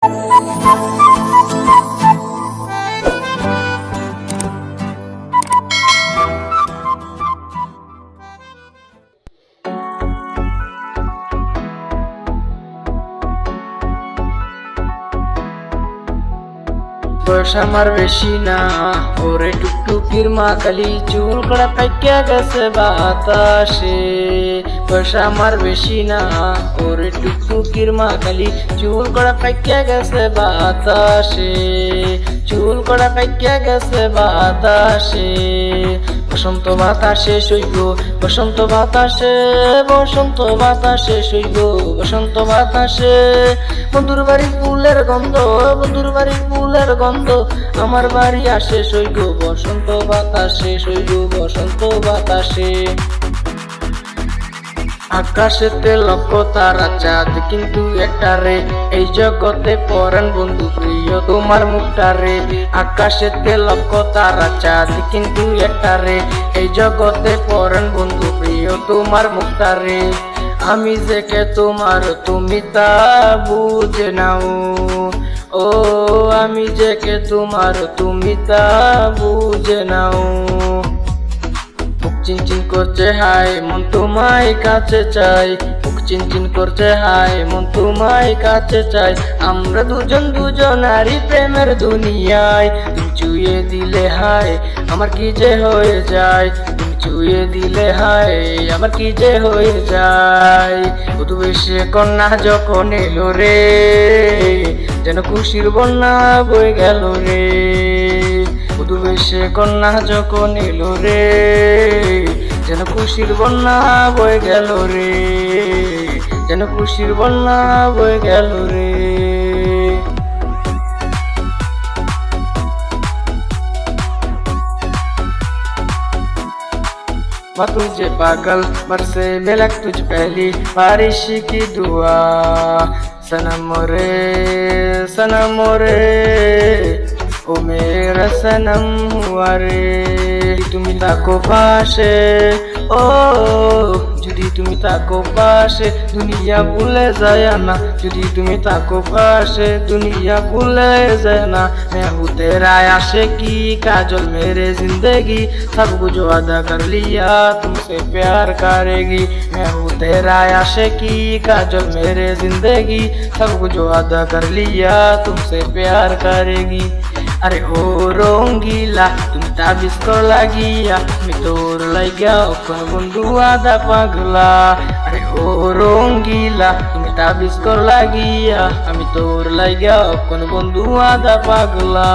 বয়স আমার বেশি না, ওরে টুকটুকির মা কালি চুল কড়া পাইকা গেছে বাতাসে। বয়স আমার বেশি না, ওরে টুকটুকির মা কালি চুল কড়া পাইকা গেছে বাতাসে। চুল কড়া পাইকা গেছে বাতাসে। বসন্ত বাতাসে সইব, বসন্ত বাতাসে, বসন্ত বাতাসে সইব, বসন্ত বাতাসে। বন্ধুর বাড়ির ফুলের গন্ধ, বন্ধুর বাড়ির ফুলের গন্ধ আমার বাড়ি আসে সইব বসন্ত বাতাসে, সইব বসন্ত বাতাসে। আকাশেতে লক্ষ তারা চাঁদ কিন্তু একটা রে, এই জগতে পরাণ বন্ধু প্রিয় তোমার মুখটা রে। আকাশেতে লক্ষ তারা চাঁদ কিন্তু একটা রে, এই জগতে পরাণ বন্ধু প্রিয় তোমার মুখটা রে। আমি যে কে তোমার তুমি তা বুঝে নাও, ও আমি যে কে তোমার তুমি তা বুঝে নাও। বুক চিনচিন করছে হায় মন তোমায় কাছে চাই, বুক চিনচিন করছে হায় মন তোমায় কাছে চাই। আমরা দুজন দুজনারই প্রেমের দুনিয়ায়, তুমি চুইয়ে দিলে হায় আমার কি যে হয়ে যায়, তুমি চুইয়ে দিলে হায় আমার কি যে হয়ে যায়। বধূ বেশে কন্যা যখন এলো রে, যেন খুশির বন্যা বয়ে গেল রে। বধূ বেশে কন্যা যখন এলো রে, যেন খুশির বন্যা বয়ে গেল রে, যেন খুশির বন্যা বয়ে গেল রে। तुझे पागल बरसे मिलक तुझ पहली बारिश की दुआ, सनम रे सनम रे ओ मेरा सनम हुआ रे। তুমি থাকো পাশে, ও যদি তুমি থাকো পাশে দুনিয়া ভুলে যায় না, যদি তুমি থাকো পাশে দুনিया भूले যায় না। मैं हूँ तेरा आशिकी काजल मेरे जिंदगी, सब कुछ वादा कर लिया तुमसे प्यार करेगी। मैं हूँ तेरा आशिकी काजल मेरे जिंदगी, सब कुछ वादा कर लिया तुमसे प्यार करेगी। अरे ओ रंगीला তুমি তাবিজ কর লাগিয়া, আমি তোর লাগিয়া কোন বন্ধু আদা পাগলা। আরে ও রঙ্গিলা তুমি তাবিজ কর লাগিয়া, আমি তোর লাগিয়া কোন বন্ধু আদা পাগলা।